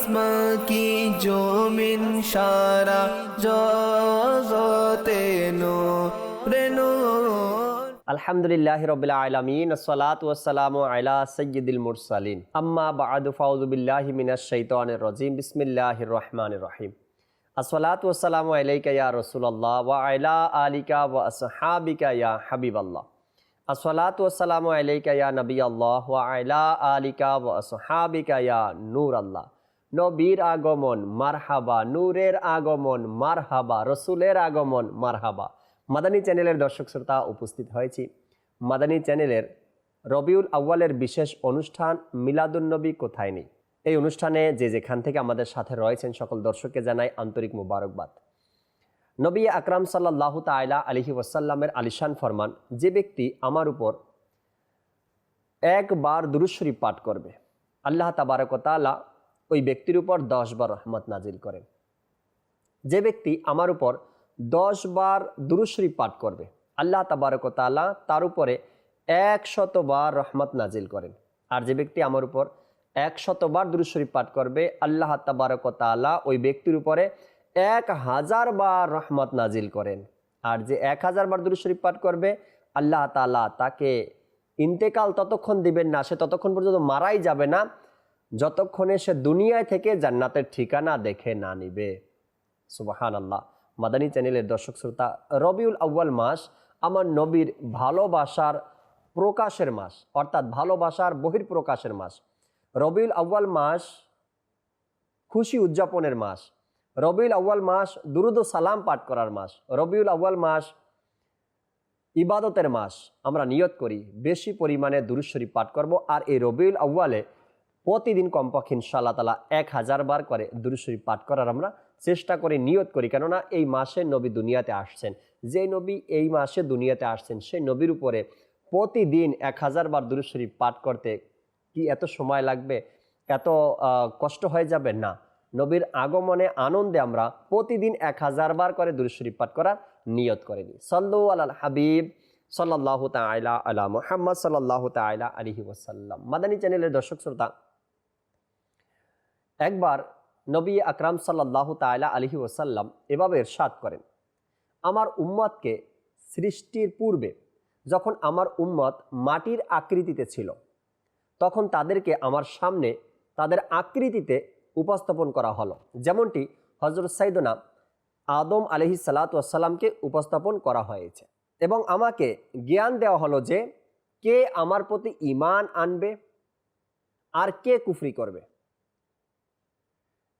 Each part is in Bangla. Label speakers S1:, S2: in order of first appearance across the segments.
S1: আসমান কি জমিন সারা জগতে নূরে নূর।
S2: আলহামদুলিল্লাহি রাব্বিল আলামিন, আসসালাতু ওয়াসসালামু আলা সাইয়্যিদিল মুরসালিন, আম্মা বা'দু, ফাউযু বিল্লাহি মিনাশ শাইতানির রাজীম, বিসমিল্লাহির রহমানির রহিম। আসসালাতু ওয়াসসালামু আলাইকা ইয়া রাসূলুল্লাহ ওয়া আলা আলিকা ওয়া আসহাবিকা ইয়া হাবিবাল্লাহ। আসসালাতু ওয়াসসালামু আলাইকা ইয়া নবিয়াল্লাহ ওয়া আলা আলিকা ওয়া আসহাবিকা ইয়া নূরাল্লাহ। নবীর আগমন মারহাবা, নূরের আগমন মারহাবা, রসুলের আগমন মারহাবা। মাদানী চ্যানেলের দর্শক শ্রোতা, উপস্থিত হয়েছি মাদানী চ্যানেলের রবিউল আউয়ালের বিশেষ অনুষ্ঠান মিলাদুন্নবী কোথায় নেই। এই অনুষ্ঠানে যে যেখান থেকে আমাদের সাথে রয়েছেন সকল দর্শককে জানাই আন্তরিক মুবারকবাদ। নবী আকরাম সাল্লাল্লাহু তাআলা আলাইহি ওয়াসাল্লামের আলিশান ফরমান, যে ব্যক্তি আমার উপর একবার দুরূদ শরীফ পাঠ করবে, আল্লাহ তাবারক ওয়া তাআলা ওই ব্যক্তির উপর 10 বার রহমত নাজিল করেন। যে ব্যক্তি আমার উপর 10 বার দুরূদ শরীফ পাঠ করবে, আল্লাহ তাবারক ওয়া তাআলা তার উপরে 100 বার রহমত নাজিল করেন। আর যে ব্যক্তি আমার উপর 100 বার দুরূদ শরীফ পাঠ করবে, আল্লাহ তাবারক ওয়া তাআলা ওই ব্যক্তির উপরে 1000 বার রহমত নাজিল করেন। আর যে 1000 বার দুরূদ শরীফ পাঠ করবে, আল্লাহ তাআলা তাকে ইন্তেকাল ততক্ষণ দিবেন না, সে ততক্ষণ পর্যন্ত মারাই যাবে না যতক্ষণে সে দুনিয়ায় থেকে জান্নাতের ঠিকানা দেখে না নিবে। সুবহানাল্লাহ। মাদানী চ্যানেলের দর্শক শ্রোতা, রবিউল আউয়াল মাস আমার নবীর ভালোবাসার প্রকাশের মাস, অর্থাৎ ভালোবাসার বহির্প্রকাশের মাস। রবিউল আউয়াল মাস খুশি উদযাপনের মাস। রবিউল আউয়াল মাস দুরুদ ও সালাম পাঠ করার মাস। রবিউল আউয়াল মাস ইবাদতের মাস। আমরা নিয়ত করি বেশি পরিমাণে দুরূদ শরীফ পাঠ করব। আর এই রবিউল আউয়ালে প্রতিদিন কমপক্ষে ইনশাআল্লাহ তাআলা 1000 বার করে দুরূদ শরীফ পাঠ করার আমরা চেষ্টা করি, নিয়ত করি। কেননা এই মাসে নবী দুনিয়াতে আসছেন। যে নবী এই মাসে দুনিয়াতে আসছেন, সেই নবীর উপরে প্রতিদিন 1000 বার দুরূদ শরীফ পাঠ করতে কি এত সময় লাগবে? এত কষ্ট হয়ে যাবে? না, নবীর আগমনে আনন্দে আমরা প্রতিদিন 1000 বার করে দুরূদ শরীফ পাঠ করার নিয়ত করে নিই। সাল্লু আলাল হাবিব সাল্লাল্লাহু তাআলা আলা মুহাম্মদ সাল্লাল্লাহু তাআলা আলাইহি ওয়াসাল্লাম। মাদানী চ্যানেলের দর্শক শ্রোতা, একবার নবী আকরাম সাল্লাল্লাহু তাআলা আলাইহি ওয়াসাল্লাম এভাবে ইরশাদ করেন, আমার উম্মতকে সৃষ্টির পূর্বে যখন আমার উম্মত মাটির আকৃতিতে ছিল, তখন তাদেরকে আমার সামনে তাদের আকৃতিতে উপস্থাপন করা হলো, যেমনটি হযরত সাইয়েদনা আদম আলাইহিস সালাতু ওয়াস সালামকে উপস্থাপন করা হয়েছে। এবং আমাকে জ্ঞান দেওয়া হলো যে কে আমার প্রতি ঈমান আনবে আর কে কুফরি করবে।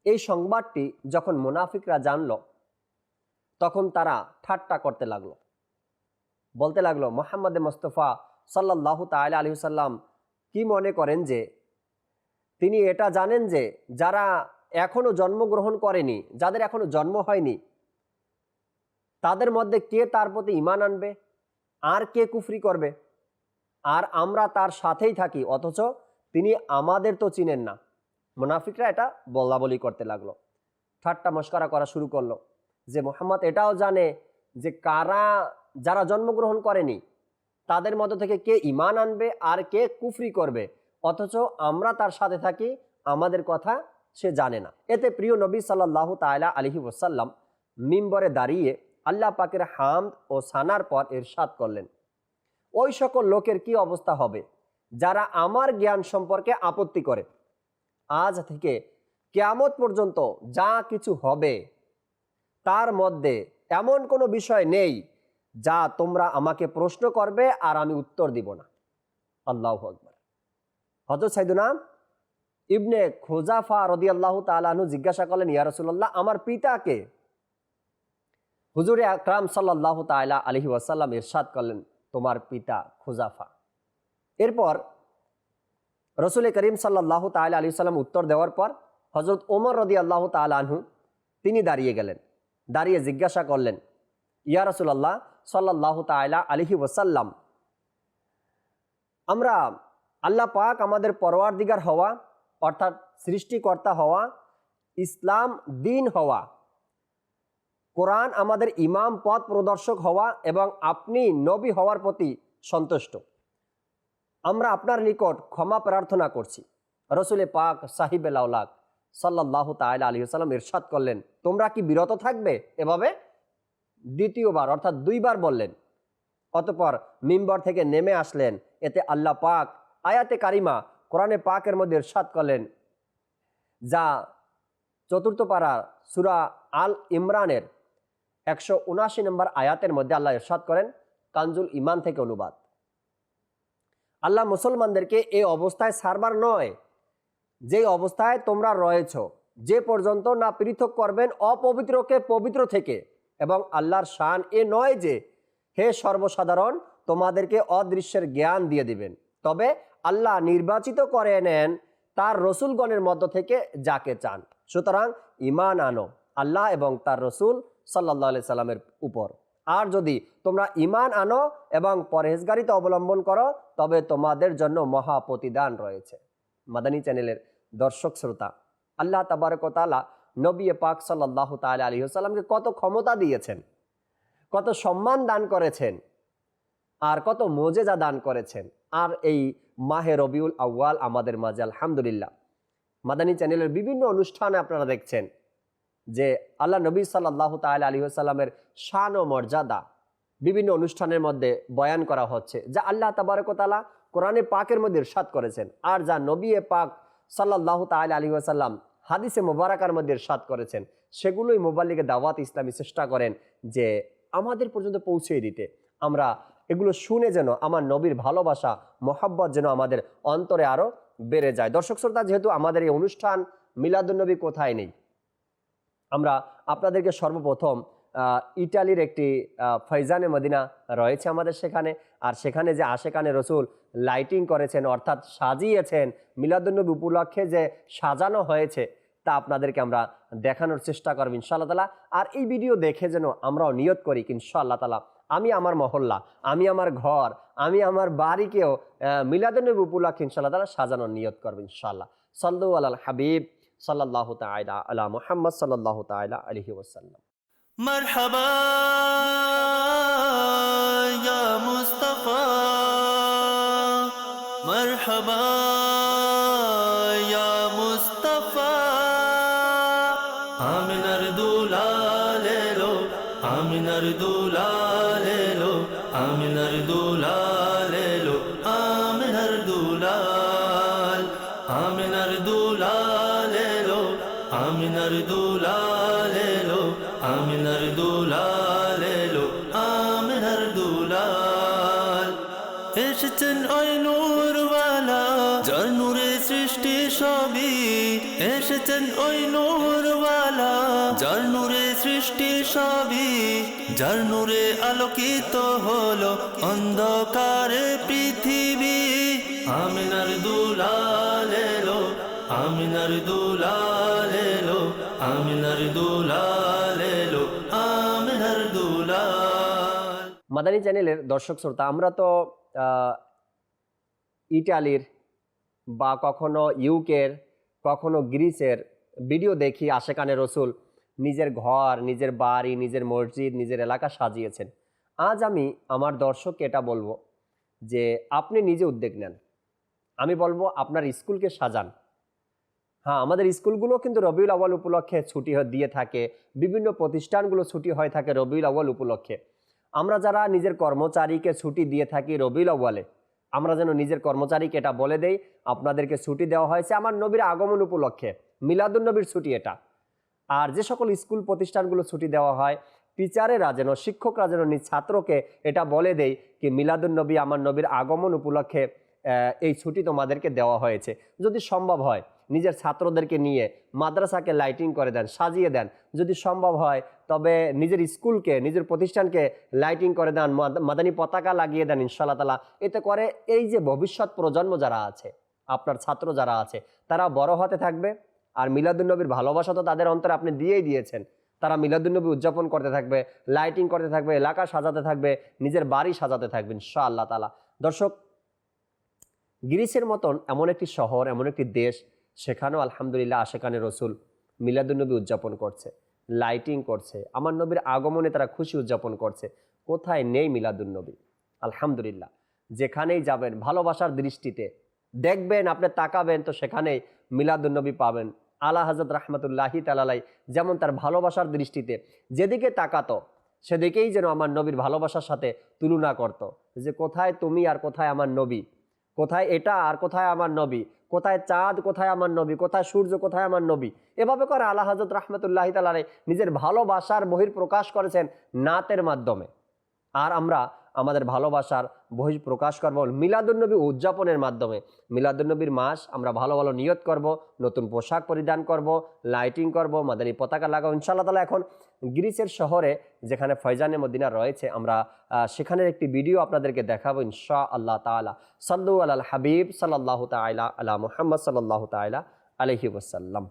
S2: এই সংবাদটি যখন মুনাফিকরা জানল, তখন তারা ঠাট্টা করতে লাগলো, বলতে লাগলো, মুহাম্মদ মুস্তাফা সাল্লাল্লাহু তাআলা আলাইহি ওয়াসাল্লাম কি মনে করেন যে তিনি এটা জানেন যে যারা এখনো জন্মগ্রহণ করেনি, যাদের এখনো জন্ম হয়নি, তাদের মধ্যে কে তার প্রতি ঈমান আনবে আর কে কুফরি করবে, আর আমরা তার সাথেই থাকি, অথচ তিনি আমাদের তো চিনেন না। মুনাফিকরা এটা বলাবলি করতে লাগলো, ঠাট্টা মশকরা করা শুরু করলো যে মুহাম্মদ এটাও জানে যে যারা জন্মগ্রহণ করেনি তাদের মধ্য থেকে কে ঈমান আনবে আর কে কুফরি করবে, অথচ আমরা তার সাথে থাকি, আমাদের কথা সে জানে না। এতে প্রিয় নবী সাল্লাল্লাহু তাআলা আলাইহি ওয়াসাল্লাম মিম্বরে দাঁড়িয়ে আল্লাহ পাকের হামদ ও সানার পর ইরশাদ করলেন, ওই সকল লোকের কি অবস্থা হবে যারা আমার জ্ঞান সম্পর্কে আপত্তি করে। আজ থেকে কিয়ামত পর্যন্ত যা কিছু হবে তার মধ্যে এমন কোনো বিষয় নেই যা তোমরা আমাকে প্রশ্ন করবে আর আমি উত্তর দিব না। আল্লাহু আকবার। হযরত সাইয়েদনা ইবনে খুজাফা রাদিয়াল্লাহু তাআলা আনহু জিজ্ঞাসা করলেন, ইয়া রাসূলুল্লাহ, আমার পিতাকে? হুজুরে আকরাম সাল্লাল্লাহু তাআলা আলাইহি ওয়াসাল্লাম ইরশাদ করলেন, তোমার পিতা খুজাফা। এরপর রসুল করিম সাল্লাল্লাহু তাআলা আলাইহি ওয়াসাল্লাম উত্তর দেওয়ার পর হযরত ওমর রাদিয়াল্লাহু তাআলা আনহু তিনি দাঁড়িয়ে গেলেন, দাঁড়িয়ে জিজ্ঞাসা করলেন, ইয়া রাসূলুল্লাহ সাল্লাল্লাহু তাআলা আলাইহি ওয়াসাল্লাম, আমরা আল্লাহ পাক আমাদের পরওয়ারদিগার হওয়া, অর্থাৎ সৃষ্টিকর্তা হওয়া, ইসলাম দ্বীন হওয়া, কোরআন আমাদের ইমাম পথ প্রদর্শক হওয়া এবং আপনি নবী হওয়ার প্রতি সন্তুষ্ট, আমরা আপনার নিকট ক্ষমা প্রার্থনা করছি। রসুলে পাক সাহিবে লাউলাক সাল্লাল্লাহু তাআলা আলাইহি ওয়াসাল্লাম ইরশাদ করলেন, তোমরা কি বিরত থাকবে? এভাবে দ্বিতীয়বার অর্থাৎ দুইবার বললেন। অতঃপর মিম্বর থেকে নেমে আসলেন। এতে আল্লাহ পাক আয়াতে কারিমা কোরআনে পাকের মধ্যে ইরশাদ করলেন, যা চতুর্থ পারা সূরা আল ইমরানের 179 নম্বর আয়াতের মধ্যে আল্লাহ ইরশাদ করেন, কানজুল ঈমান থেকে অনুবাদ। আল্লাহ মুসলমানদেরকে এই অবস্থায় ছাড়বার নয়, যেই অবস্থায় তোমরা রয়েছ, যে পর্যন্ত না পৃথক করবেন অপবিত্রকে পবিত্র থেকে। এবং আল্লাহর শান এ নয় যে হে সর্বসাধারণ তোমাদেরকে অদৃশ্যের জ্ঞান দিয়ে দিবেন, তবে আল্লাহ নির্বাচিত করে নেন তার রসুলগণের মধ্য থেকে যাকে চান। সুতরাং ঈমান আনো আল্লাহ এবং তার রসুল সাল্লাল্লাহু আলাইহি সাল্লামের উপর। আর যদি তোমরা ঈমান আনো এবং পরহেজগারিতা অবলম্বন করো তবে তোমাদের জন্য মহা প্রতিদান রয়েছে। মাদানী চ্যানেলের দর্শক শ্রোতা, আল্লাহ তাবারক ওয়া তাআলা নবী পাক সাল্লাল্লাহু তাআলা আলাইহি ওয়াসাল্লামকে কত ক্ষমতা দিয়েছেন, কত সম্মান দান করেছেন, আর কত মোজেজা দান করেছেন। আর এই মাহে রবিউল আউয়াল আমাদের মাঝে আলহামদুলিল্লাহ মাদানী চ্যানেলের বিভিন্ন অনুষ্ঠানে আপনারা দেখছেন যে আল্লাহ নবী সাল্লাল্লাহু তাআলা আলাইহি ওয়াসাল্লামের শান ও মর্যাদা বিভিন্ন অনুষ্ঠানের মধ্যে বয়ান করা হচ্ছে, যা আল্লাহ তাবারক ওয়া তাআলা কোরআনে পাকের মধ্যে ইরশাদ করেছেন, আর যা নবী পাক সাল্লাল্লাহু তাআলা আলাইহি ওয়াসাল্লাম হাদিসে মুবারাকার মধ্যে ইরশাদ করেছেন, সেগুলোই মুবাল্লিগে দাওয়াত ইসলামী চেষ্টা করেন যে আমাদের পর্যন্ত পৌঁছে দিতে। আমরা এগুলো শুনে যেন আমার নবীর ভালোবাসা মহব্বত যেন আমাদের অন্তরে আরও বেড়ে যায়। দর্শক শ্রোতা, যেহেতু আমাদের এই অনুষ্ঠান মিলাদুন্নবী কোথায় নেই, আমরা আপনাদেরকে সর্বপ্রথম ইটালির একটি ফৈজানে মদিনা রয়েছে আমাদের সেখানে, আর সেখানে যে আশেকানে রসুল লাইটিং করেছেন অর্থাৎ সাজিয়েছেন, মিলাদুন্নবী উপলক্ষে যে সাজানো হয়েছে তা আপনাদেরকে আমরা দেখানোর চেষ্টা করব ইনশাআল্লাহ তাআলা। আর এই ভিডিও দেখে যেন আমরাও নিয়ত করি ইনশাআল্লাহ তাআলা আমি আমার মহল্লা, আমি আমার ঘর, আমি আমার বাড়িকেও মিলাদুন্নবী উপলক্ষে ইনশাআল্লাহ তাআলা সাজানোর নিয়ত করব ইনশাআল্লাহ। সাল্লু আলাল হাবিব সাল্লাল্লাহু তাআলা আলা মুহাম্মদ সাল্লাল্লাহু তাআলা আলাইহি ওয়াসাল্লাম।
S3: মারহাবা ইয়া মুস্তাফা, মারহাবা ইয়া মুস্তাফা, আমিনার দুলাল এলো, আমিনার দুলাল এলো, আমিনার দুলাল এলো, আমিনার দুলাল, আমিনার দুলাল এলো, আমিনার দুলাল এলো, আমিনার দুলাল এলো, আমিনার দুলাল। এসেছেন ওই নূরওয়ালা যার নূরে সৃষ্টি সবই, এসেছেন ওই নূরওয়ালা যার নূরে সৃষ্টি সবই, যার নূরে আলোকিত হলো অন্ধকারে পৃথিবী। আমিনার দুলাল এলো, আমিনার দুলাল এলো, আমিনার দুলাল এলো, আমিনার দুলাল।
S2: মাদানী চ্যানেলের দর্শক শ্রোতা, আমরা তো ইটালির বা কখনো ইউকের কখনো গ্রিসের ভিডিও দেখি আশেকানে রসুল নিজের ঘর, নিজের বাড়ি, নিজের মসজিদ, নিজের এলাকা সাজিয়েছেন। আজ আমি আমার দর্শককে এটা বলবো যে আপনি নিজে উদ্যোগ নেন। আমি বলবো আপনার স্কুলকে সাজান। হ্যাঁ, আমাদের স্কুলগুলো কিন্তু রবিউল আউয়াল উপলক্ষে ছুটি দিয়ে থাকে, বিভিন্ন প্রতিষ্ঠানগুলো ছুটি হয়ে থাকে রবিউল আউয়াল উপলক্ষে। আমরা যারা নিজের কর্মচারীকে ছুটি দিয়ে থাকি রবিউল আউয়ালে, আমরা যেন নিজের কর্মচারীকে এটা বলে দেই আপনাদেরকে ছুটি দেওয়া হয়েছে আমার নবীর আগমন উপলক্ষে, মিলাদুন্নবীর ছুটি এটা। আর যে সকল স্কুল প্রতিষ্ঠানগুলো ছুটি দেওয়া হয়, টিচারেরা যেন, শিক্ষকরা যেন নিজ ছাত্রকে এটা বলে দেয় কি মিলাদুন্নবী আমার নবীর আগমন উপলক্ষে এই ছুটি তোমাদেরকে দেওয়া হয়েছে। যদি সম্ভব হয় নিজের ছাত্রদেরকে নিয়ে মাদ্রাসাকে লাইটিং করে দেন, সাজিয়ে দেন। যদি সম্ভব হয় তবে নিজের স্কুলকে, নিজের প্রতিষ্ঠানকে লাইটিং করে দেন, মাদানী পতাকা লাগিয়ে দেন ইনশাআল্লাহ তাআলা। এতে করে এই যে ভবিষ্যৎ প্রজন্ম যারা আছে, আপনার ছাত্র যারা আছে, তারা বড় হতে থাকবে। আর মিলাদুন্নবীর ভালোবাসা তো তাদের অন্তরে আপনি দিয়েই দিয়েছেন, তারা মিলাদুন্নবী উদযাপন করতে থাকবে, লাইটিং করতে থাকবে, এলাকা সাজাতে থাকবে, নিজের বাড়ি সাজাতে থাকবে ইনশাআল্লাহ তাআলা। দর্শক, গ্রিসের মতন এমন একটি শহর, এমন একটি দেশ, সেখানেও আলহামদুলিল্লাহ আশেকানে রসুল মিলাদুন্নবী উদযাপন করছে, লাইটিং করছে, আমার নবীর আগমনে তারা খুশি উদযাপন করছে। কোথায় নেই মিলাদুন্নবী? আলহামদুলিল্লাহ, যেখানেই যাবেন ভালোবাসার দৃষ্টিতে দেখবেন, আপনি তাকাবেন তো সেখানেই মিলাদুন্নবী পাবেন। আলা হযরত রাহমাতুল্লাহি তাআলা আলাইহি যেমন তার ভালোবাসার দৃষ্টিতে যেদিকে তাকাতো সেদিকেই যেন আমার নবীর ভালোবাসার সাথে তুলনা করত, যে কোথায় তুমি আর কোথায় আমার নবী, কোথায় এটা আর কোথায় আমার নবী, কোথায় চাঁদ কোথায় আমার নবী, কোথায় সূর্য কোথায় আমার নবী। এভাবে করে আলা হযরত রাহমাতুল্লাহি তাআলা আলাইহি নিজের ভালোবাসার বহিঃপ্রকাশ করেছেন নাতের মাধ্যমে। আর আমরা আমাদের ভালোবাসার বহিঃপ্রকাশ করব মিলাদুন্নবী উদযাপনের মাধ্যমে। মিলাদুন্নবীর মাস আমরা ভালো ভালো নিয়ত করব, নতুন পোশাক পরিধান করব, লাইটিং করব, মাদানী পতাকা লাগাবো ইনশাআল্লাহ তাআলা। এখন গ্রিসের শহরে যেখানে ফয়জানে মদিনা রয়েছে, আমরা সেখানের একটি ভিডিও আপনাদেরকে দেখাবো ইনশাআল্লাহ তাআলা। সাল্লু আলাল হাবিব সাল্লাল্লাহু তাআলা আলা মুহাম্মদ সাল্লাল্লাহু তাআলা আলাইহি ওয়াসাল্লাম।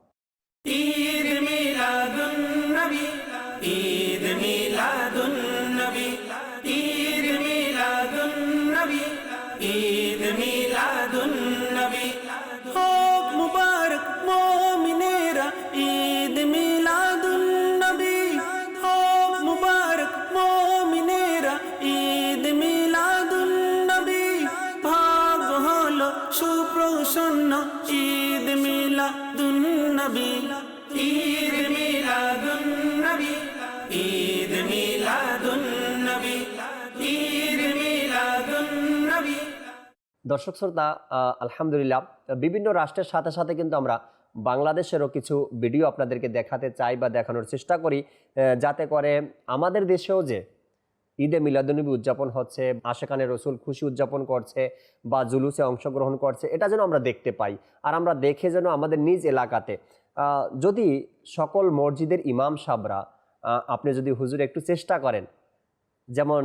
S3: ঈদ মিলাদুন নবী, ঈদ মিলাদুন নবী, ঈদ মিলাদুন নবী, ঈদ মিলাদুন নবী। হোক মুবারক মুমিনেরা ঈদ মিলাদুন নবী, হোক মুবারক মুমিনেরা ঈদ মিলাদুন নবী। ভাগ হলো সুপ্রসন্ন ঈদ মিলাদুন নবী, ঈদ মিলাদুন নবী, ঈদ মিলাদুন নবী, ঈদ মিলাদুন নবী।
S2: দর্শক শ্রোতা, আলহামদুলিল্লাহ বিভিন্ন রাষ্ট্রের সাথে সাথে কিন্তু আমরা বাংলাদেশেরও কিছু ভিডিও আপনাদেরকে দেখাতে চাই বা দেখানোর চেষ্টা করি, যাতে করে আমাদের দেশেও যে ঈদে মিলাদুন্নবী উদযাপন হচ্ছে, আশেকানে রসুল খুশি উদযাপন করছে বা জুলুসে অংশগ্রহণ করছে, এটা যেন আমরা দেখতে পাই। আর আমরা দেখে যেন আমাদের নিজ এলাকাতে যদি সকল মসজিদের ইমাম সাহেবরা, আপনি যদি হুজুর একটু চেষ্টা করেন, যেমন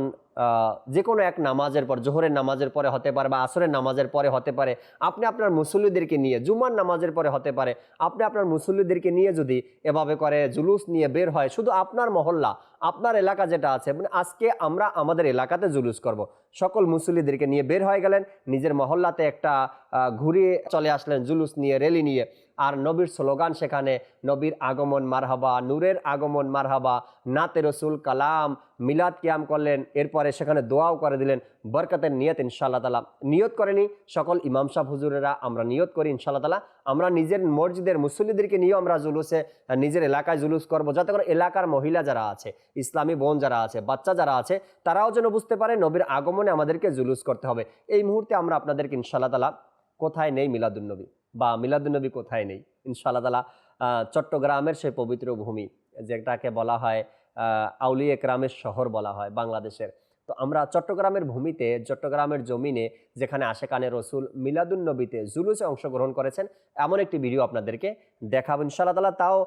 S2: যে কোনো এক নামাজের পর, জোহরের নামাজের পরে হতে পারে বা আসরের নামাজের পরে হতে পারে, আপনি আপনার মুসল্লিদেরকে নিয়ে, জুমার নামাজের পরে হতে পারে, আপনি আপনার মুসল্লিদেরকে নিয়ে যদি এভাবে করে জুলুস নিয়ে বের হয়, শুধু আপনার মহল্লা, আপনার এলাকা যেটা আছে, মানে আজকে আমরা আমাদের এলাকাতে জুলুস করব, সকল মুসল্লিদেরকে নিয়ে বের হয়ে গেলেন, নিজের মহল্লাতে একটা ঘুরিয়ে চলে আসলেন জুলুস নিয়ে, র্যালি নিয়ে, আর নবীর স্লোগান সেখানে, নবীর আগমন মারহাবা, নূরের আগমন মারহাবা, নাতে রসুল, কালাম, মিলাদ কিয়াম করলেন, এরপরে সেখানে দোয়াও করে দিলেন, বরকতের নিয়ত ইনশাআল্লাহ তাআলা। নিয়ত করেনি সকল ইমাম সাহেব হুজুরেরা, আমরা নিয়ত করি ইনশাআল্লাহ তাআলা আমরা নিজের মসজিদের মুসল্লিদেরকে নিয়েও আমরা জুলুসে, নিজের এলাকায় জুলুস করব, যাতে করে এলাকার মহিলা যারা আছে, ইসলামী বোন যারা আছে, বাচ্চা যারা আছে, তারাও যেন বুঝতে পারে নবীর আগমনে আমাদেরকে জুলুস করতে হবে। এই মুহূর্তে আমরা আপনাদেরকে ইনশাআল্লাহ তাআলা কোথায় নেই মিলাদুন্নবী বা মিলাদুন্নবী কোথায় নেই ইনশাআল্লাহ তাআলা, চট্টগ্রামের সেই পবিত্র ভূমি যেটাকে বলা হয় আউলিয়া একরামের শহর বলা হয় বাংলাদেশের। তো আমরা চট্টগ্রামের ভূমিতে, চট্টগ্রামের জমিনে, যেখানে আশেকানে রসুল মিলাদুন্নবীতে জুলুসে অংশগ্রহণ করেছেন, এমন একটি ভিডিও আপনাদেরকে দেখাবো ইনশাআল্লাহ তাআলা। তাও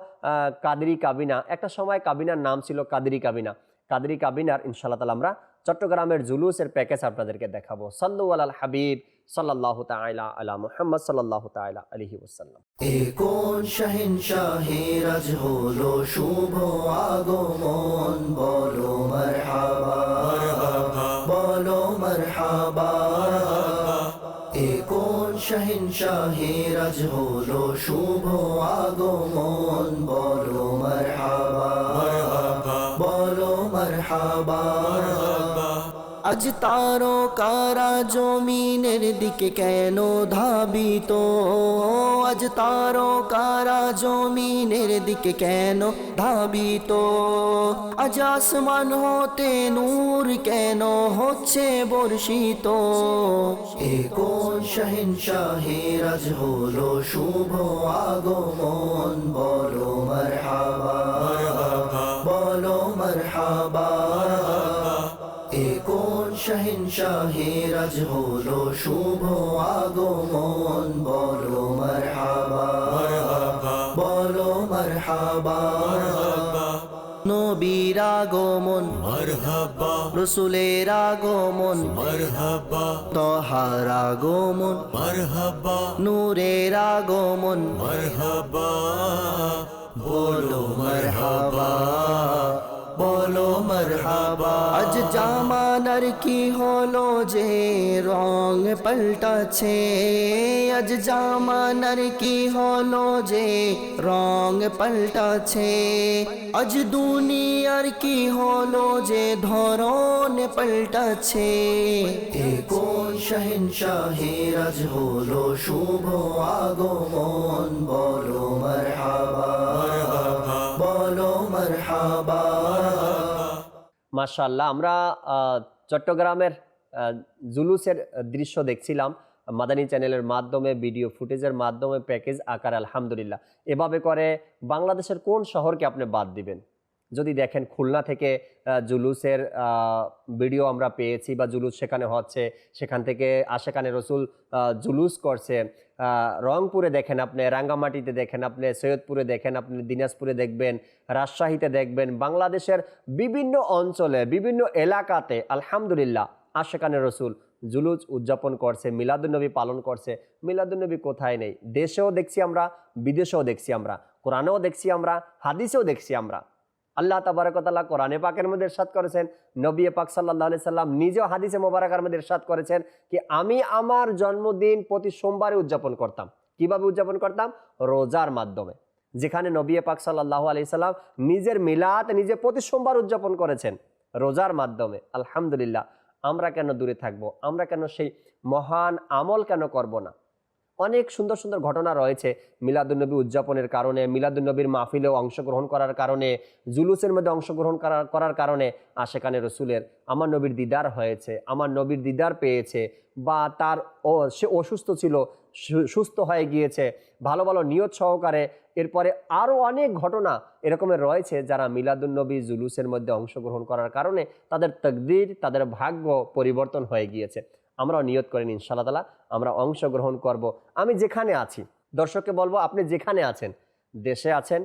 S2: কাদরি কাবিনা, একটা সময় কাবিনার নাম ছিল কাদরি কাবিনা, কাদরি কাবিনার ইনশাআল্লাহ তাআলা আমরা চট্টগ্রামের জুলুসের প্যাকেজ আপনাদেরকে দেখাবো। সাল্লু আলাল হাবিব সাল্লাল্লাহু তাআলা আলা মুহাম্মদ সাল্লাল্লাহু তাআলা আলাইহি ওয়াসাল্লাম।
S1: কোন শাহিনশাহের আজ হলো শুভ আগমন, বলো মারহাবা বলো মারহাবা। কোন শাহিনশাহের আজ হলো শুভ আগমন, বলো মারহাবা বলো মারহাবা। আজ তারকারা জমিনের দিকে কেন ধাবিত, আজ তারকারা জমিনের দিকে কেন ধাবিত, আজ আসমান হতে নূর কেন হচ্ছে বর্ষিত। কোন শাহিনশাহের আজ হলো শুভ আগমন, বলো মারহাবা বলো মারহাবা। কোন শাহিনশাহের আজ হলো শুভ আগমন, বলো মারহাবা বলো মারহাবা। নবীর আগমন মারহাবা, রসুলের আগমন মারহাবা, তহার আগমন মারহাবা, নূরের আগমন মারহাবা, বলো মারহাবা বলো মারহাবা। আজ জামাল জামানার কি হলো যে রং পাল্টাছে, আজ জামানার কি হলো যে রং পাল্টাছে, আজ দুনিয়ার কি হলো যে ধরন পাল্টাছে। কোন শাহের আজ হলো শুভ আগমন, বলো মারহাবা, বলো মারহাবা।
S2: মাশাআল্লাহ, আমরা চট্টগ্রামের জুলুসের দৃশ্য দেখছিলাম মাদানী চ্যানেলের মাধ্যমে, ভিডিও ফুটেজের মাধ্যমে, প্যাকেজ আকার। আলহামদুলিল্লাহ, এভাবে করে বাংলাদেশের কোন শহরকে আপনি বাদ দিবেন? যদি দেখেন খুলনা থেকে জুলুসের ভিডিও আমরা পেয়েছি বা জুলুস সেখানে হচ্ছে, সেখান থেকে আশেকানে রসুল জুলুস করছে। রংপুরে দেখেন আপনি, রাঙ্গামাটিতে দেখেন আপনি, সৈয়দপুরে দেখেন আপনি, দিনাজপুরে দেখবেন, রাজশাহীতে দেখবেন, বাংলাদেশের বিভিন্ন অঞ্চলে বিভিন্ন এলাকাতে আলহামদুলিল্লাহ আশেকানে রসুল জুলুস উদযাপন করছে, মিলাদুন্নবী পালন করছে। মিলাদুন্নবী কোথায় নেই? দেশেও দেখছি আমরা, বিদেশেও দেখছি আমরা, কোরআনেও দেখছি আমরা, হাদিসেও দেখছি আমরা। আল্লাহ তাবারক ওয়া তাআলা কোরআনে পাকের মধ্যে ইরশাদ করেছেন, নবী পাক সাল্লাল্লাহু আলাইহি সাল্লাম নিজেও হাদিসে মোবারকার মধ্যে ইরশাদ করেছেন কি আমি আমার জন্মদিন প্রতি সোমবারে উদযাপন করতাম। কিভাবে উদযাপন করতাম? রোজার মাধ্যমে। যেখানে নবী পাক সাল্লাল্লাহু আলাইহি সাল্লাম নিজের মিলাদ নিজে প্রতি সোমবার উদযাপন করেছেন রোজার মাধ্যমে। আলহামদুলিল্লাহ, আমরা কেন দূরে থাকবো? আমরা কেন সেই মহান আমল কেন করব না? অনেক সুন্দর সুন্দর ঘটনা রয়েছে মিলাদুন্নবী উদযাপনের কারণে, মিলাদুন্নবীর মাহফিলেও অংশগ্রহণ করার কারণে, জুলুসের মধ্যে অংশগ্রহণ করার কারণে আশেকানে রসুলের আমার নবীর দিদার হয়েছে, আমার নবীর দিদার পেয়েছে, বা তার সে অসুস্থ ছিল, সুস্থ হয়ে গিয়েছে ভালো ভালো নিয়ত সহকারে। এরপরে আরও অনেক ঘটনা এরকমের রয়েছে যারা মিলাদুন্নবী জুলুসের মধ্যে অংশগ্রহণ করার কারণে তাদের তাকদীর, তাদের ভাগ্য পরিবর্তন হয়ে গিয়েছে। আমরাও নিয়ত করেন ইনশাআল্লাহ তাআলা আমরা অংশগ্রহণ করব। আমি যেখানে আছি, দর্শককে বলবো আপনি যেখানে আছেন, দেশে আছেন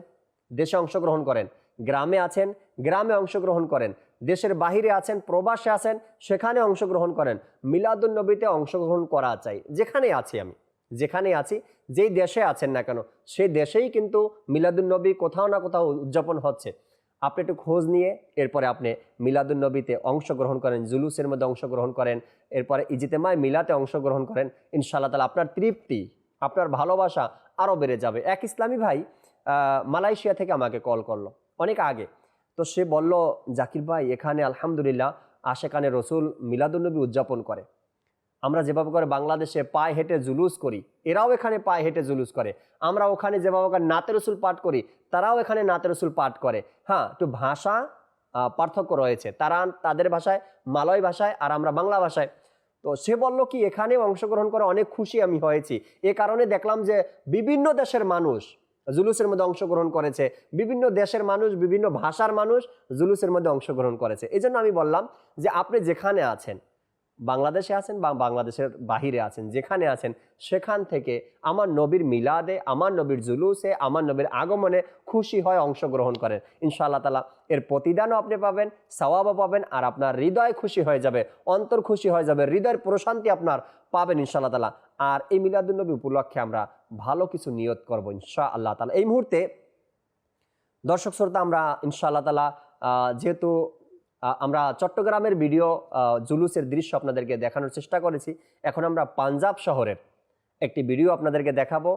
S2: দেশে অংশগ্রহণ করেন, গ্রামে আছেন গ্রামে অংশগ্রহণ করেন, দেশের বাহিরে আছেন, প্রবাসে আছেন, সেখানে অংশগ্রহণ করেন। মিলাদুন্নবীতে অংশগ্রহণ করা চাই। যেখানে আছি আমি, যেখানে আছি, যেই দেশে আছেন না কেন, সেই দেশেই কিন্তু মিলাদুন্নবী কোথাও না কোথাও উদযাপন হচ্ছে। আপনি একটু খোঁজ নিয়ে এরপরে আপনি মিলাদুন্নবীতে অংশগ্রহণ করেন, জুলুসের মধ্যে অংশগ্রহণ করেন, এরপরে ইজতেমায় মিলাতে অংশগ্রহণ করেন। ইনশাআল্লাহ তাআলা আপনার তৃপ্তি, আপনার ভালোবাসা আরও বেড়ে যাবে। এক ইসলামী ভাই মালয়েশিয়া থেকে আমাকে কল করলো অনেক আগে। তো সে বলল, জাকির ভাই এখানে আলহামদুলিল্লাহ আশেকানে রসুল মিলাদুন্নবী উদযাপন করে। আমরা যেভাবে করে বাংলাদেশে পায়ে হেঁটে জুলুস করি, এরাও এখানে পায়ে হেঁটে জুলুস করে। আমরা ওখানে যেভাবে করে নাতে রসুল পাঠ করি, তারাও এখানে নাতে রসুল পাঠ করে। হ্যাঁ, একটু ভাষা পার্থক্য রয়েছে, তারা তাদের ভাষায় মালয় ভাষায় আর আমরা বাংলা ভাষায়। তো সে বলল কি এখানে অংশগ্রহণ করে অনেক খুশি আমি হয়েছি। এ কারণে দেখলাম যে বিভিন্ন দেশের মানুষ জুলুসের মধ্যে অংশগ্রহণ করেছে, বিভিন্ন দেশের মানুষ, বিভিন্ন ভাষার মানুষ জুলুসের মধ্যে অংশগ্রহণ করেছে। এই জন্য আমি বললাম যে আপনি যেখানে আছেন, বাংলাদেশে আছেন বা বাংলাদেশের বাহিরে আছেন, যেখানে আছেন সেখান থেকে আমার নবীর মিলাদে, আমার নবীর জুলুসে, আমার নবীর আগমনে খুশি হয় অংশগ্রহণ করেন। ইনশাআল্লাহ তাআলা এর প্রতিদানও আপনি পাবেন, সওয়াবও পাবেন, আর আপনার হৃদয় খুশি হয়ে যাবে, অন্তর খুশি হয়ে যাবে, হৃদয়ের প্রশান্তি আপনার পাবেন ইনশাআল্লাহ তাআলা। আর এই মিলাদুন্নবী উপলক্ষে আমরা ভালো কিছু নিয়ত করবো ইনশাআল্লাহ তাআলা। এই মুহূর্তে দর্শক শ্রোতা, আমরা ইনশাআল্লাহ তাআলা যেহেতু আমরা চট্টগ্রামের ভিডিও জুলুসের দৃশ্য আপনাদেরকে দেখানোর চেষ্টা করেছি, এখন আমরা পাঞ্জাব শহরের একটি ভিডিও আপনাদেরকে দেখাবো,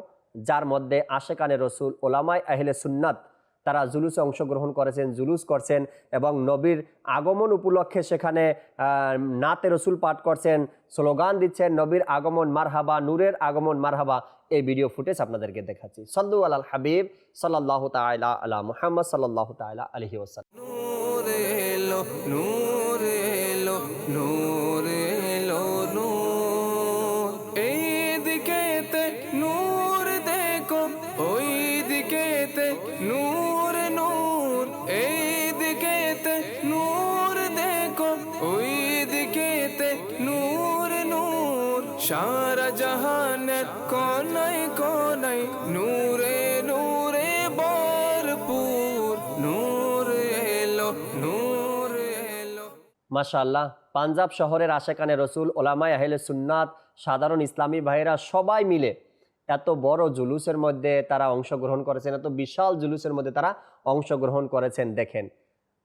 S2: যার মধ্যে আশেকানে রসুল, ওলামায়ে আহলে সুন্নাত তারা জুলুসে অংশগ্রহণ করেছেন, জুলুস করছেন এবং নবীর আগমন উপলক্ষে সেখানে নাতে রসুল পাঠ করছেন, স্লোগান দিচ্ছেন, নবীর আগমন মারহাবা, নূরের আগমন মারহাবা। এই ভিডিও ফুটেজ আপনাদেরকে দেখাচ্ছি। সাল্লু আলাল হাবিব সাল্লাল্লাহু তাআলা আলা মুহাম্মদ সাল্লাল্লাহু তাআলা আলাইহি ওয়াসাল্লাম।
S3: নূর এলো, নূর এলো, নূর এলো, নূর এই দিকেতে নূর দেখো, ওই দিকেতে নূর, নূর এই দিকেতে নূর দেখো, ওই দিকেতে নূর, নূর সারা জাহানের কোনায় কোনায় নূরে নূরে ভরপুর, নূর এলো, নূর এলো।
S2: মাশাআল্লাহ, পাঞ্জাব শহরের আশেকানে রসুল, ওলামায়ে আহলে সুন্নাত, সাধারণ ইসলামী ভাইয়েরা সবাই মিলে এত বড় জুলুসের মধ্যে তারা অংশগ্রহণ করেছেন, এত বিশাল জুলুসের মধ্যে তারা অংশগ্রহণ করেছেন। দেখেন,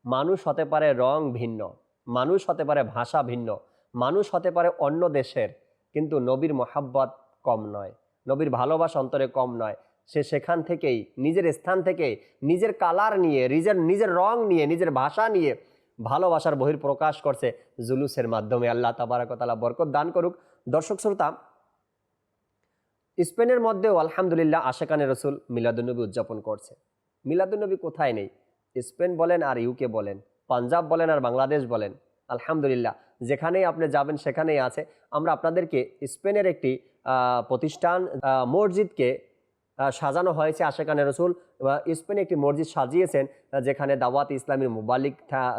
S2: মানুষ হতে পারে রং ভিন্ন, মানুষ হতে পারে ভাষা ভিন্ন, মানুষ হতে পারে অন্য দেশের, কিন্তু নবীর মোহাব্বত কম নয়, নবীর ভালোবাসা অন্তরে কম নয়। সে সেখান থেকেই নিজের স্থান থেকে নিজের কালার নিয়ে, নিজের রং নিয়ে, নিজের ভাষা নিয়ে ভালোবাসার বহিঃপ্রকাশ করছে জুলুসের মাধ্যমে। আল্লাহ তাবারাক ওয়া তাআলা বরকত দান করুক। দর্শক শ্রোতা, স্পেনের মধ্যেও আলহামদুলিল্লাহ আশেকানে রসুল মিলাদুন্নবী উদযাপন করছে। মিলাদুন্নবী কোথায় নেই? স্পেন বলেন আর ইউকে বলেন, পাঞ্জাব বলেন আর বাংলাদেশ বলেন, আলহামদুলিল্লাহ যেখানেই আপনি যাবেন সেখানেই আছে। আমরা আপনাদেরকে স্পেনের একটি প্রতিষ্ঠান, মসজিদকে সাজানো হয়েছে আশেকানে রসুল। স্পেনে একটি মসজিদ সাজিয়েছেন যেখানে দাওয়াত ইসলামীর মুবাল্লিগ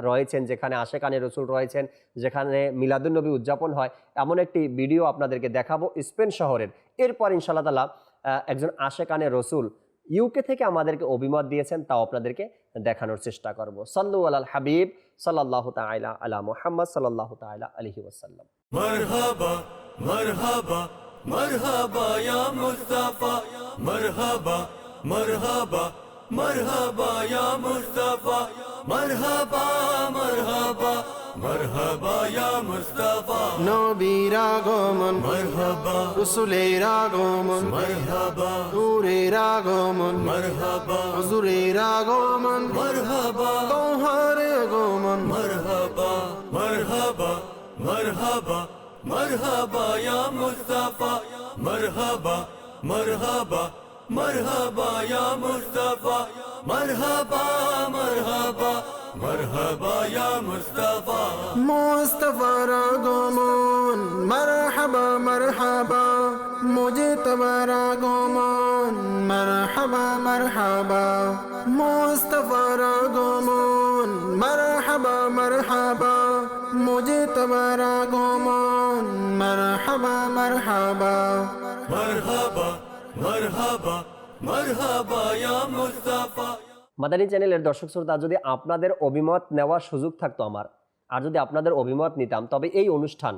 S2: রয়েছেন, যেখানে আশেকানে রসুল রয়েছেন, যেখানে মিলাদুন্নবী উদযাপন হয়। এমন একটি ভিডিও আপনাদেরকে দেখাবো স্পেন শহরের। এরপর ইনশাআল্লাহ তাআলা একজন আশেকানে রসুল ইউকে থেকে আমাদেরকে অভিমত দিয়েছেন, তাও আপনাদেরকে দেখানোর চেষ্টা করব। সাল্লু আলাল হাবিব সাল্লাল্লাহু তাআলা আলা মুহাম্মদ সাল্লাল্লাহু তাআলা আলাইহি ওয়াসাল্লাম।
S4: মারহাবা মারহাবা মারহাবা ইয়া মুস্তাফা, মারহাবা মারহাবা মারহাবা ইয়া মুস্তাফা, মারহাবা মারহাবা মারহাবা ইয়া মুস্তাফা।
S1: নবীর আগমন
S4: মারহাবা
S1: রাসূলের আগমন,
S4: মারহাবা
S1: নূরের আগমন
S4: মারহাবা
S1: হুজুরের আগমন,
S4: মারহাবা
S1: তোহার আগমন।
S4: মারহাবা মারহাবা মারহাবা মারহাবা ইয়া মুস্তাফা, মারহাবা মারহাবা মারহাবা ইয়া মুস্তাফা, মারহাবা মারহাবা মারহাবা ইয়া মুস্তাফা।
S1: মুস্তাফার আগমন মারহাবা মারহাবা, মুজতবার আগমন মারহাবা মারহাবা, মুস্তাফার আগমন মারহাবা মারহাবা, মুজতবার আগমন মারহাবা মারহাবা।
S4: মারহাবা মারহাবা মারহাবা ইয়া মুস্তাফা।
S2: মাদানী চ্যানেলের দর্শক শ্রোতা, যদি আপনাদের অভিমত নেওয়ার সুযোগ থাকতো আমার, আর যদি আপনাদের অভিমত নিতাম, তবে এই অনুষ্ঠান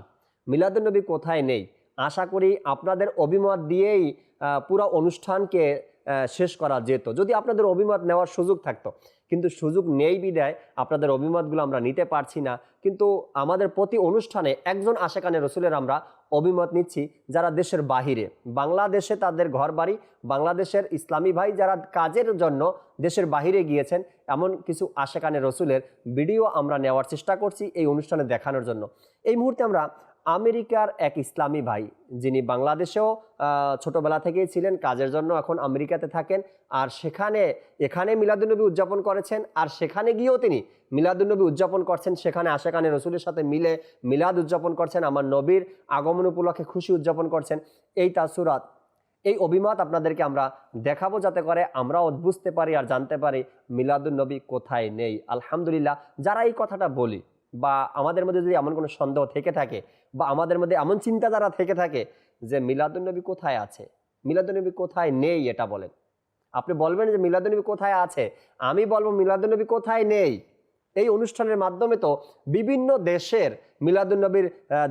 S2: মিলাদুন্নবী কোথায় নেই, আশা করি আপনাদের অভিমত দিয়েই পুরো অনুষ্ঠানকে শেষ করা যেত, যদি আপনাদের অভিমত নেওয়ার সুযোগ থাকতো। কিন্তু সুযোগ নেই বিদায় আপনাদের অভিমতগুলো আমরা নিতে পারছি না। কিন্তু আমাদের প্রতি অনুষ্ঠানে একজন আশেকানে রসুলের আমরা অভিমত নিচ্ছি যারা দেশের বাহিরে, বাংলাদেশে তাদের ঘর বাড়ি, বাংলাদেশের ইসলামী ভাই যারা কাজের জন্য দেশের বাহিরে গিয়েছেন, এমন কিছু আশেকানে রসুলের ভিডিও আমরা নেওয়ার চেষ্টা করছি এই অনুষ্ঠানে দেখানোর জন্য। এই মুহূর্তে আমরা আমেরিকার এক ইসলামী ভাই, যিনি বাংলাদেশেও ছোটবেলা থেকেই ছিলেন, কাজের জন্য এখন আমেরিকাতে থাকেন, আর এখানে মিলাদুন্নবী উদযাপন করেছেন, আর সেখানে গিয়েও তিনি মিলাদুন্নবী উদযাপন করছেন, সেখানে আশেকানে রসুলের সাথে মিলে মিলাদ উদযাপন করছেন, আমার নবীর আগমন উপলক্ষে খুশি উদযাপন করছেন। এই তাসুরাত, এই অভিমত আপনাদেরকে আমরা দেখাবো, যাতে করে আমরাও বুঝতে পারি আর জানতে পারি মিলাদুন্নবী কোথায় নেই। আলহামদুলিল্লাহ, যারা এই কথাটা বলি, বা আমাদের মধ্যে যদি এমন কোনো সন্দেহ থেকে থাকে, বা আমাদের মধ্যে এমন চিন্তাধারা থেকে থাকে যে মিলাদুন্নবী কোথায় আছে, মিলাদুন্নবী কোথায় নেই, এটা বলেন। আপনি বলবেন যে মিলাদুন্নবী কোথায় আছে, আমি বলবো মিলাদুন্নবী কোথায় নেই। এই অনুষ্ঠানের মাধ্যমে তো বিভিন্ন দেশের মিলাদুন্নবীর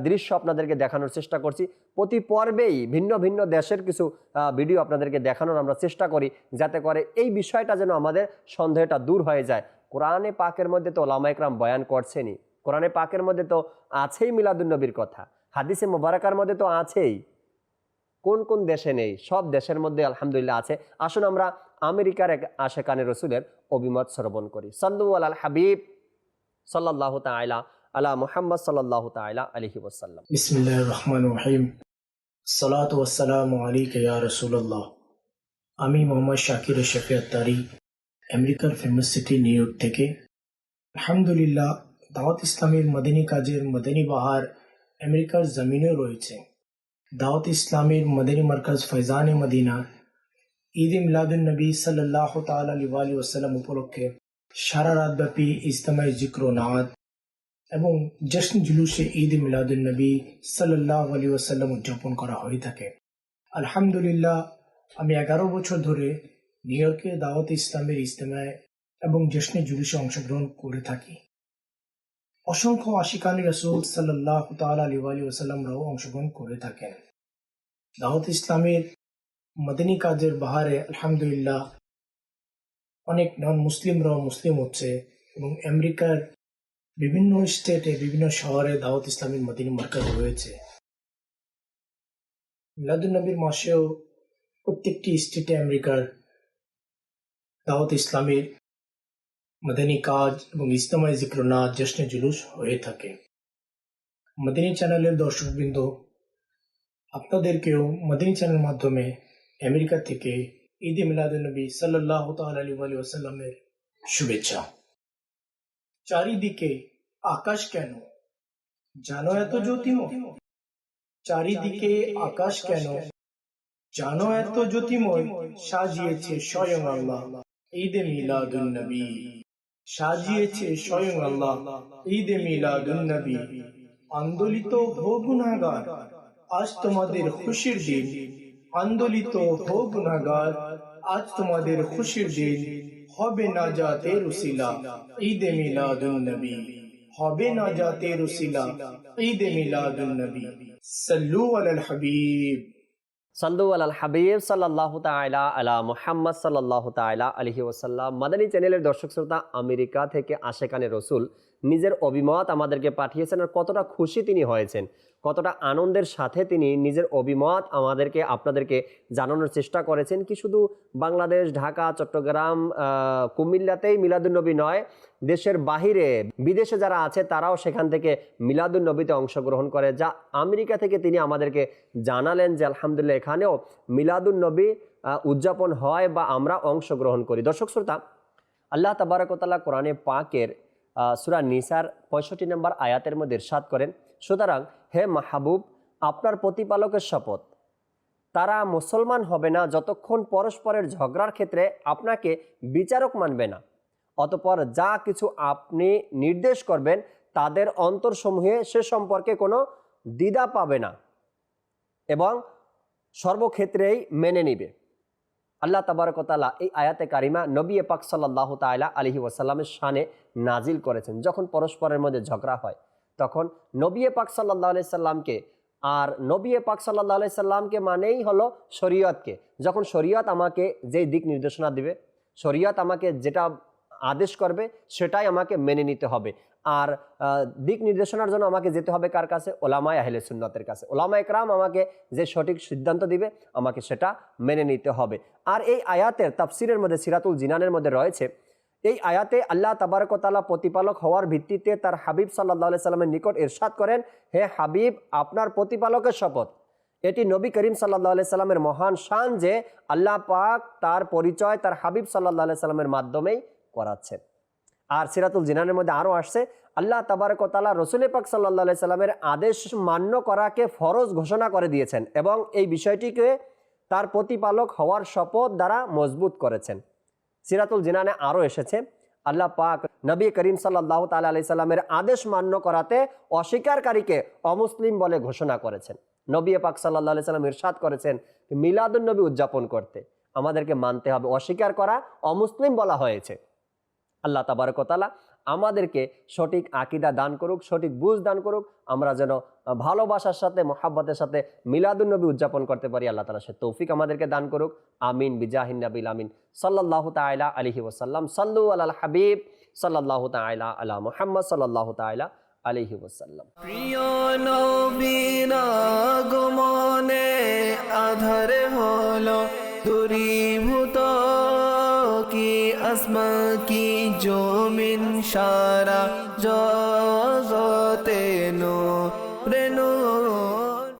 S2: দৃশ্য আপনাদেরকে দেখানোর চেষ্টা করছি। প্রতি পর্বেই ভিন্ন ভিন্ন দেশের কিছু ভিডিও আপনাদেরকে দেখানোর আমরা চেষ্টা করি, যাতে করে এই বিষয়টা যেন আমাদের সন্দেহটা দূর হয়ে যায়। কোরআনে পাকের মধ্যে তো ওলামা ইকরাম বয়ান করছেনই, কোরআনে পাকের মধ্যে তো আছেই মিলাদুন্নবীর কথা, হাদিসে মুবারাকার মধ্যে তো আছেই। কোন কোন দেশে নেই? সব দেশের মধ্যে আলহামদুলিল্লাহ আছে। আসুন আমরা আমেরিকার এক আশেকানে রসুলের অভিমত শ্রবণ করি। সাল্লু আলাল হাবিব সাল্লাল্লাহু তাআলা আলা মুহাম্মদ সাল্লাল্লাহু তাআলা আলাইহি ওয়াসাল্লাম।
S5: বিসমিল্লাহির রহমানির রহিম। সালাতু ওয়াসসালামু আলাইকা ইয়া রাসূলুল্লাহ। আমি মোহাম্মদ শাকির শফি আত্তারি, আমেরিকার ফেমাস সিটি নিউ ইয়র্ক থেকে। আলহামদুলিল্লাহ, দাওয়াত ইসলামের মদনী কাজের মদনী বাহার আমেরিকার জমিনেও রয়েছে। দাওয়াত ইসলামের মদনী মার্কাজ ফয়জানে মদিনা ঈদ মিলাদুন নবী সাল্লাল্লাহু তাআলা আলাইহি ওয়াসাল্লাম উপলক্ষে সারা রাত ব্যাপী ইজতেমায়ে জিক্র ও নাত এবং জশ্ন জুলুসে ঈদ মিলাদুন নবী সাল্লাল্লাহু আলাইহি ওয়াসাল্লাম উদযাপন করা হয়ে থাকে। আলহামদুলিল্লাহ, আমি 11 বছর ধরে নিউ ইয়র্কে দাওয়াত ইসলামের ইজতেমায় এবং জশ্নে জুলুসে অংশগ্রহণ করে থাকি। অসংখ্য আশিকানি রাসূল সাল্লাল্লাহু তাআলা আলাইহি ওয়াসাল্লামরাও অংশগ্রহণ করে থাকেন। দাওয়াত ইসলামের মদনী কাজের বাহারে আলহামদুলিল্লাহ অনেক নন মুসলিমরাও মুসলিম হচ্ছে এবং আমেরিকার বিভিন্ন স্টেটে বিভিন্ন শহরে দাওয়াত ইসলামী মদিনী মার্কাজ রয়েছে। মিলাদুন্নবীর মাসেও প্রত্যেকটি স্টেটে আমেরিকার দাওয়াত ইসলামীর মদিনী কাজ এবং ইজতেমাই জিক্র নাত জশ্নে জুলুস হয়ে থাকে। মদিনী চ্যানেলের দর্শকবৃন্দ, আপনাদেরকেও মদিনী চ্যানেলের মাধ্যমে আমেরিকা থেকে ঈদ মিলাদুন্নবী সাল্লাল্লাহু তাআলা আলাইহি ওয়াসাল্লামের শুভেচ্ছা। চারিদিকে আকাশ কেন, জানো এত জ্যোতিময়? চারিদিকে আকাশ কেন, জানো এত জ্যোতিময়? সাজিয়েছে স্বয়ং আল্লাহ ঈদে মিলাদুন্নবী, সাজিয়েছে স্বয়ং আল্লাহ ঈদে মিলাদুন্নবী। আন্দোলিত হো গুনাহগার, আজ তোমাদের খুশির দিন। আন্দোলিত হো গুনাহগার, আজ তোমাদের খুশির দিন। হবে নাজাতের উসিলা ঈদে মিলাদুন্নবী, হবে নাজাতের উসিলা ঈদে মিলাদুন্নবী। সাল্লু আলাল হাবিব।
S2: সাল্লু আলাল হাবিব সাল্লাল্লাহু তাআলা আলা মুহাম্মদ সাল্লাল্লাহু তাআলা আলাইহি ওয়াসাল্লাম। মাদানী চ্যানেলের দর্শক শ্রোতা, আমেরিকা থেকে আশেকানে রসুল নিজের অভিমত আমাদেরকে পাঠিয়েছেন, আর কতটা খুশি তিনি হয়েছেন, কতটা আনন্দের সাথে তিনি নিজের অভিমত আমাদেরকে আপনাদেরকে জানানোর চেষ্টা করেছেন। কি শুধু বাংলাদেশ, ঢাকা, চট্টগ্রাম, কুমিল্লাতেই মিলাদুন্নবী নয়, দেশের বাহিরে বিদেশে যারা আছে তারাও সেখান থেকে মিলাদুন্নবীতে অংশগ্রহণ করে, যা আমেরিকা থেকে তিনি আমাদেরকে জানালেন যে আলহামদুলিল্লাহ এখানেও মিলাদুন্নবী উদযাপন হয় বা আমরা অংশগ্রহণ করি। দর্শক শ্রোতা, আল্লাহ তাবারক ওয়া তাআলা কোরআনে পাকের সূরা নিসার 65 নম্বর আয়াতের মধ্যে ইরশাদ করেন, সুতরাং হে মাহবুব, আপনার প্রতিপালকের শপথ, তারা মুসলমান হবে না যতক্ষণ পরস্পরের ঝগড়ার ক্ষেত্রে আপনাকে বিচারক মানবে না। অতঃপর যা কিছু আপনি নির্দেশ করবেন তাদের অন্তরসমূহে সে সম্পর্কে কোনো দ্বিধা পাবে না এবং সর্বক্ষেত্রেই মেনে নিবে। আল্লাহ তাবারক ওয়া তাআলা এই আয়াতে কারিমা নবী পাক সাল্লাল্লাহু তাআলা আলাইহি ওয়াসাল্লামের শানে নাজিল করেছেন। যখন পরস্পরের মধ্যে ঝগড়া হয় তখন নবী পাক সাল্লাল্লাহু আলাইহি সাল্লামকে, আর নবী পাক সাল্লাল্লাহু আলাইহি সাল্লামকে মানেই হলো শরীয়তকে। যখন শরীয়ত আমাকে যেই দিক নির্দেশনা দিবে, শরীয়ত আমাকে যেটা আদেশ করবে সেটাই আমাকে মেনে নিতে হবে। আর দিক নির্দেশনার জন্য আমাকে যেতে হবে কার কাছে? ওলামায়ে আহলে সুন্নাতের কাছে। ওলামায়ে কেরাম আমাকে যে সঠিক সিদ্ধান্ত দিবে আমাকে সেটা মেনে নিতে হবে। আর এই আয়াতের তাফসিরের মধ্যে সিরাতুল জিনানের মধ্যে রয়েছে, এই আয়াতে আল্লাহ তাবারক ওয়া তাআলা প্রতিপালক হওয়ার ভিত্তিতে তার হাবিব সাল্লাল্লাহু আলাইহি সাল্লামের নিকট ইরশাদ করেন, হে হাবিব, আপনার প্রতিপালকের শপথ। এটি নবী করিম সাল্লাল্লাহু আলাইহি সাল্লামের মহান শান যে আল্লাহ পাক তার পরিচয় তার হাবিব সাল্লাল্লাহু আলাইহি সাল্লামের মাধ্যমেই করাচ্ছেন। আর সিরাতুল জিনানের মধ্যে আরও আসছে, আল্লাহ তাবারক ওয়া তাআলা রাসূল পাক সাল্লাল্লাহু আলাইহি সাল্লামের আদেশ মান্য করাকে ফরজ ঘোষণা করে দিয়েছেন এবং এই বিষয়টিকে তার প্রতিপালক হওয়ার শপথ দ্বারা মজবুত করেছেন। সিরাতুল জিনানে আরও এসেছে, আল্লাহ পাক নবী করিম সাল্লাল্লাহু তাআলা আলাইহি সাল্লামের আদেশ মান্য করাতে অস্বীকারীকে অমুসলিম বলে ঘোষণা করেছেন। নবী পাক সাল্লাল্লাহু আলাইহি সাল্লাম ইরশাদ করেছেন, মিলাদুন্নবী উদযাপন করতে আমাদেরকে মানতে হবে, অস্বীকার করা অমুসলিম বলা হয়েছে। আল্লাহ তাবারক ওয়া তাআলা আমাদেরকে সঠিক আকীদা দান করুক, সঠিক বুঝ দান করুক, আমরা যেন ভালোবাসার সাথে মহব্বতের সাথে মিলাদুন্নবী উদযাপন করতে পারি। আল্লাহ তাআলা সে তৌফিক আমাদেরকে দান করুক। আমিন বিজাহিন নবিল আমিন সাল্লাল্লাহু তাআলা আলাইহি ওয়াসাল্লাম। সাল্লু আলাল হাবিব সাল্লাল্লাহু তাআলা আলা মুহাম্মদ সাল্লাল্লাহু তাআলা আলাইহি ওয়াসাল্লাম।
S3: প্রিয় নবীর আগমনে আধার হলো দূরীভূত, কি আসমান কি জমিন সারা